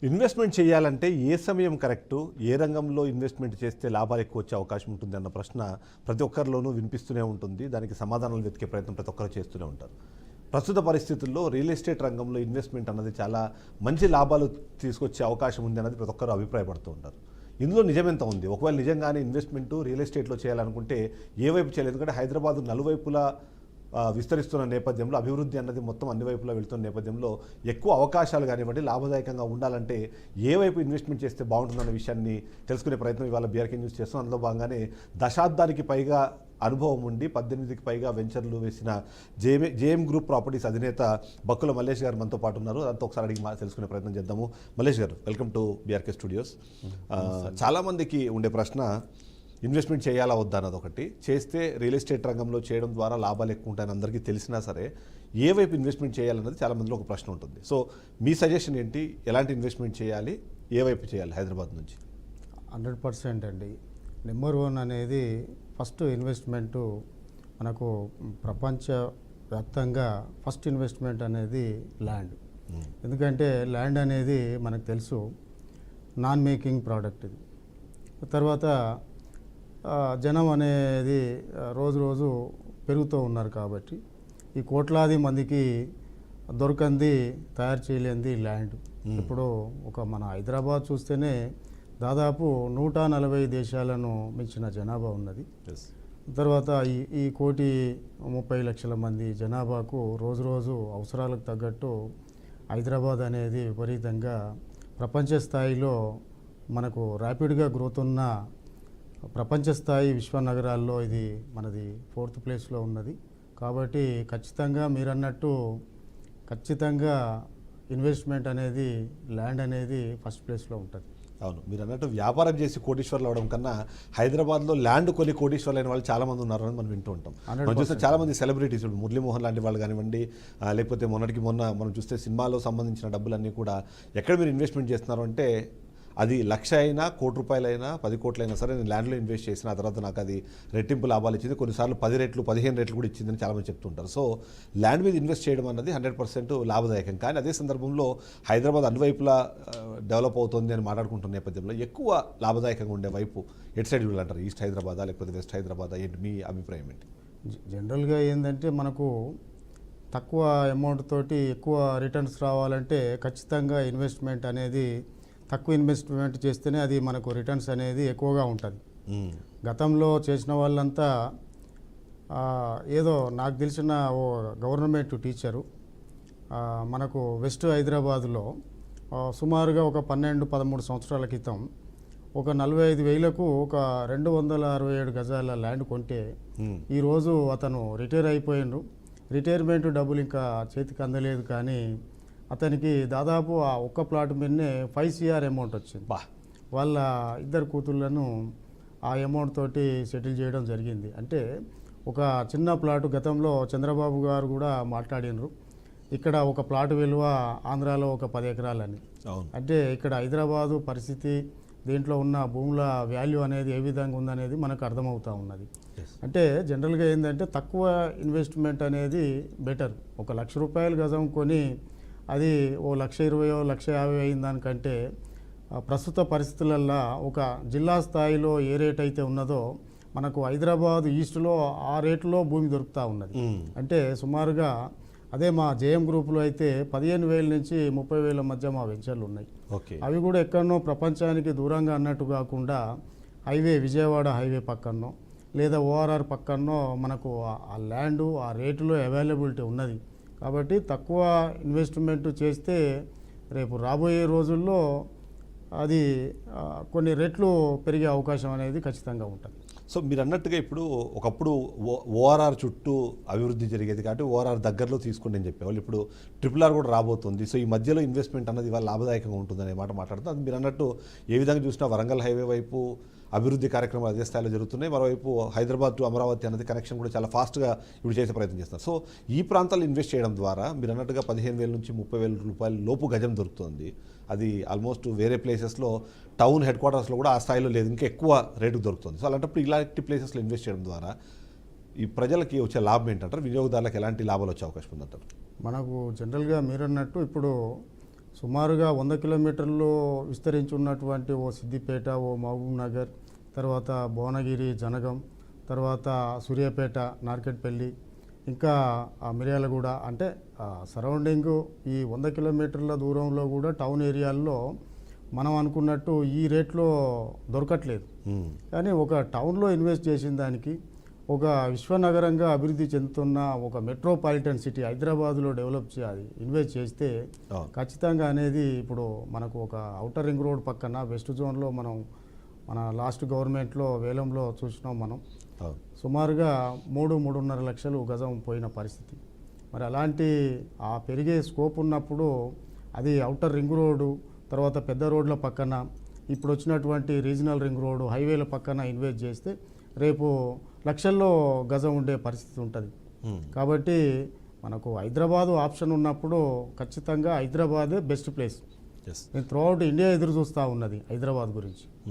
Investment చేయాలంటే ఏ సమయం correct, ఏ రంగంలో ఇన్వెస్ట్మెంట్ చేస్తే లాభాలు ఎక్కువ వచ్చే అవకాశం ఉంటుంది అన్న ప్రశ్న ప్రతి ఒక్కరిలోనూ వినిపిస్తూనే ఉంటుంది. దానికి సమాధానాలు వెతికే ప్రయత్నం ప్రతి ఒక్కరు చేస్తూనే ఉంటారు. ప్రస్తుత పరిస్థితుల్లో రియల్ ఎస్టేట్ రంగంలో ఇన్వెస్ట్మెంట్ అన్నది చాలా మంచి లాభాలు తీసుకొచ్చే అవకాశం ఉంది అన్నది ప్రతి ఒక్కరు అభిప్రాయపడుతూ ఉంటారు. ఇందులో నిజమెంత ఉంది? ఒకవేళ నిజంగానే ఇన్వెస్ట్మెంట్ రియల్ ఎస్టేట్లో చేయాలనుకుంటే ఏ వైపు చేయాలి? ఎందుకంటే హైదరాబాద్ నలువైపులా విస్తరిస్తున్న నేపథ్యంలో, అభివృద్ధి అన్నది మొత్తం అన్ని వైపులా వెళ్తున్న నేపథ్యంలో ఎక్కువ అవకాశాలు కానివ్వండి, లాభదాయకంగా ఉండాలంటే ఏ వైపు ఇన్వెస్ట్మెంట్ చేస్తే బాగుంటుందన్న విషయాన్ని తెలుసుకునే ప్రయత్నం ఇవాళ బీఆర్కే న్యూస్ చేస్తాం. అందులో భాగంగానే దశాబ్దానికి పైగా అనుభవం ఉండి 18కి పైగా వెంచర్లు వేసిన జేఎం గ్రూప్ ప్రాపర్టీస్ అధినేత బక్కుల మల్లేష్ గారు మనతో పాటు ఉన్నారు. దాంతో ఒకసారి అడిగి తెలుసుకునే ప్రయత్నం చేద్దాము. మల్లేష్ గారు, వెల్కమ్ టు బీఆర్కే స్టూడియోస్. చాలామందికి ఉండే ప్రశ్న, ఇన్వెస్ట్మెంట్ చేయాలా వద్దా అన్నది ఒకటి. చేస్తే రియల్ ఎస్టేట్ రంగంలో చేయడం ద్వారా లాభాలు ఎక్కువ ఉంటాయని అందరికీ తెలిసినా సరే ఏ వైపు ఇన్వెస్ట్మెంట్ చేయాలన్నది చాలా మందిలో ఒక ప్రశ్న ఉంటుంది. సో మీ సజెషన్ ఏంటి? ఎలాంటి ఇన్వెస్ట్మెంట్ చేయాలి, ఏ వైపు చేయాలి హైదరాబాద్ నుంచి? 100% అండి. నెంబర్ 1 అనేది ఫస్ట్ ఇన్వెస్ట్మెంటు మనకు ప్రపంచవ్యాప్తంగా ఫస్ట్ ఇన్వెస్ట్మెంట్ అనేది ల్యాండ్. ఎందుకంటే ల్యాండ్ అనేది మనకు తెలుసు నాన్ మేకింగ్ ప్రోడక్ట్. ఇది తర్వాత జనం అనేది రోజు పెరుగుతూ ఉన్నారు కాబట్టి ఈ కోట్లాది మందికి దొరకంది, తయారు చేయలేనిది ల్యాండ్. ఇప్పుడు మన హైదరాబాద్ చూస్తేనే దాదాపు 140 దేశాలను మించిన జనాభా ఉన్నది. తర్వాత ఈ 1,30,00,000 మంది జనాభాకు రోజు అవసరాలకు తగ్గట్టు హైదరాబాద్ అనేది విపరీతంగా ప్రపంచ స్థాయిలో మనకు ర్యాపిడ్గా గ్రోత్ ఉన్న ప్రపంచ స్థాయి విశ్వ నగరాల్లో ఇది మనది 4th ప్లేస్లో ఉన్నది. కాబట్టి ఖచ్చితంగా మీరన్నట్టు ఖచ్చితంగా ఇన్వెస్ట్మెంట్ అనేది ల్యాండ్ అనేది ఫస్ట్ ప్లేస్లో ఉంటుంది. అవును, మీరు అన్నట్టు వ్యాపారం చేసి కోటీశ్వర్లు అవడం కన్నా హైదరాబాద్లో ల్యాండ్ కొని కోటీశ్వర్లు అయిన వాళ్ళు చాలా మంది ఉన్నారని మనం వింటూ ఉంటాం. మనం చూస్తే చాలా మంది సెలబ్రిటీస్, మురళీమోహన్ లాంటి వాళ్ళు కానివ్వండి, లేకపోతే మొన్న మనం చూస్తే సినిమాలో సంబంధించిన డబ్బులన్నీ కూడా ఎక్కడ మీరు ఇన్వెస్ట్మెంట్ చేస్తున్నారు అంటే అది 1,00,000 అయినా, ₹1,00,00,000 అయినా, 10 కోట్లైనా సరే నేను ల్యాండ్లో ఇన్వెస్ట్ చేసిన ఆ తర్వాత నాకు అది రెట్టింపు లాభాలు ఇచ్చింది, కొన్నిసార్లు 10 రెట్లు 15 రెట్లు కూడా ఇచ్చిందని చాలామంది చెప్తుంటారు. సో ల్యాండ్ మీద ఇన్వెస్ట్ చేయడం అన్నది 100% లాభదాయకం. కానీ అదే సందర్భంలో హైదరాబాద్ అన్ని వైపులా డెవలప్ అవుతుంది అని మాట్లాడుకుంటున్న నేపథ్యంలో ఎక్కువ లాభదాయకంగా ఉండే వైపు ఎటు సైడ్ వెళ్ళాలంటారు? ఈస్ట్ హైదరాబాదా లేకపోతే వెస్ట్ హైదరాబాదా? ఏంటి మీ అభిప్రాయం ఏంటి? జనరల్గా ఏంటంటే మనకు తక్కువ అమౌంట్ తోటి ఎక్కువ రిటర్న్స్ రావాలంటే ఖచ్చితంగా ఇన్వెస్ట్మెంట్ అనేది తక్కువ ఇన్వెస్ట్మెంట్ చేస్తేనే అది మనకు రిటర్న్స్ అనేది ఎక్కువగా ఉంటుంది. గతంలో చేసిన వాళ్ళంతా ఏదో నాకు తెలిసిన ఓ గవర్నమెంట్ టీచరు మనకు వెస్ట్ హైదరాబాదులో సుమారుగా ఒక 12-13 సంవత్సరాల క్రితం ఒక 45,000కు ఒక 267 గజాల ల్యాండ్ కొంటే ఈరోజు అతను రిటైర్ అయిపోయిండు. రిటైర్మెంట్ డబ్బులు ఇంకా చేతికి అందలేదు, కానీ అతనికి దాదాపు ఆ ఒక్క ప్లాట్ మీదనే 5 CR అమౌంట్ వచ్చింది. వాళ్ళ 2 కూతుళ్ళను ఆ అమౌంట్ తోటి సెటిల్ చేయడం జరిగింది. అంటే ఒక చిన్న ప్లాటు గతంలో చంద్రబాబు గారు కూడా మాట్లాడినారు, ఇక్కడ ఒక ప్లాట్ విలువ ఆంధ్రాలో ఒక 10 ఎకరాలని. అంటే ఇక్కడ హైదరాబాదు పరిస్థితి, దీంట్లో ఉన్న భూముల వాల్యూ అనేది ఏ విధంగా ఉందనేది మనకు అర్థమవుతూ ఉన్నది. అంటే జనరల్గా ఏంటంటే తక్కువ ఇన్వెస్ట్మెంట్ అనేది బెటర్. ఒక ₹1,00,000 గజం కొని అది ఓ 1,20,000 1,50,000 అయిన దానికంటే ప్రస్తుత పరిస్థితులల్లో ఒక జిల్లా స్థాయిలో ఏ రేట్ అయితే ఉన్నదో మనకు హైదరాబాద్ ఈస్ట్లో ఆ రేట్లో భూమి దొరుకుతూ ఉన్నది. అంటే సుమారుగా అదే మా జేఎం గ్రూప్లో అయితే 15,000 నుంచి 30,000 మధ్య మా వెంచర్లు ఉన్నాయి. అవి కూడా ఎక్కడనో ప్రపంచానికి దూరంగా అన్నట్టు కాకుండా హైవే, విజయవాడ హైవే పక్కనో లేదా ORR పక్కనో మనకు ఆ ల్యాండు ఆ రేటులో అవైలబిలిటీ ఉన్నది. కాబట్టి తక్కువ ఇన్వెస్ట్మెంట్ చేస్తే రేపు రాబోయే రోజుల్లో అది కొన్ని రెట్లు పెరిగే అవకాశం అనేది ఖచ్చితంగా ఉంటుంది. సో మీరు అన్నట్టుగా ఇప్పుడు ఒకప్పుడు ORR చుట్టూ అభివృద్ధి జరిగేది కాబట్టి ORR దగ్గరలో తీసుకోండి అని చెప్పేవాళ్ళు. ఇప్పుడు RRR కూడా రాబోతుంది. సో ఈ మధ్యలో ఇన్వెస్ట్మెంట్ అన్నది ఇవాళ లాభదాయకంగా ఉంటుందనే మాట మాట్లాడుతుంది. అది మీరు అన్నట్టు ఏ విధంగా చూసినా వరంగల్ హైవే వైపు అభివృద్ధి కార్యక్రమాలు అదే స్థాయిలో జరుగుతున్నాయి. మరోవైపు హైదరాబాద్ టు అమరావతి అనేది కనెక్షన్ కూడా చాలా ఫాస్ట్గా ఇప్పుడు చేసే ప్రయత్నం చేస్తున్నారు. సో ఈ ప్రాంతాల్లో ఇన్వెస్ట్ చేయడం ద్వారా మీరు అన్నట్టుగా 15,000 నుంచి 30,000 రూపాయల లోపు గజం దొరుకుతుంది. అది ఆల్మోస్ట్ వేరే ప్లేసెస్లో టౌన్ హెడ్ క్వార్టర్స్లో కూడా ఆ స్థాయిలో లేదు, ఇంకా ఎక్కువ రేటుకు దొరుకుతుంది. సో అలాంటప్పుడు ఇలాంటి ప్లేసెస్లో ఇన్వెస్ట్ చేయడం ద్వారా ఈ ప్రజలకి వచ్చే లాభం ఏంటంటారు? వినియోగదారులకు ఎలాంటి లాభాలు వచ్చే అవకాశం ఉందంటారు? మనకు జనరల్గా మీరన్నట్టు ఇప్పుడు సుమారుగా 100 కిలోమీటర్లు విస్తరించి ఉన్నటువంటి ఓ సిద్దిపేట, ఓ మహబూబ్ నగర్, తర్వాత భువనగిరి, జనగం, తర్వాత సూర్యాపేట, నార్కెట్పల్లి, ఇంకా మిర్యాలగూడ, అంటే సరౌండింగ్ ఈ 100 కిలోమీటర్ల దూరంలో కూడా టౌన్ ఏరియాల్లో మనం అనుకున్నట్టు ఈ రేట్లో దొరకట్లేదు. కానీ ఒక టౌన్లో ఇన్వెస్ట్ చేసిన దానికి, ఒక విశ్వనగరంగా అభివృద్ధి చెందుతున్న ఒక మెట్రోపాలిటన్ సిటీ హైదరాబాద్లో డెవలప్ చేయాలి, ఇన్వెస్ట్ చేస్తే ఖచ్చితంగా అనేది ఇప్పుడు మనకు ఒక ఔటర్ రింగ్ రోడ్ పక్కన వెస్ట్ జోన్లో మన లాస్ట్ గవర్నమెంట్లో వేలంలో చూసినాం మనం. సుమారుగా 3-3.5 లక్షలు గజం పోయిన పరిస్థితి. మరి అలాంటి ఆ పెరిగే స్కోప్ ఉన్నప్పుడు అది ఔటర్ రింగ్ రోడ్డు, తర్వాత పెద్ద రోడ్ల పక్కన ఇప్పుడు వచ్చినటువంటి రీజనల్ రింగ్ రోడ్డు, హైవేల పక్కన ఇన్వెస్ట్ చేస్తే రేపు లక్షల్లో గజం ఉండే పరిస్థితి ఉంటుంది. కాబట్టి మనకు హైదరాబాదు ఆప్షన్ ఉన్నప్పుడు ఖచ్చితంగా హైదరాబాదే బెస్ట్ ప్లేస్. నేను త్రూఅవుట్ ఇండియా ఎదురు చూస్తూ ఉన్నది హైదరాబాద్ గురించి.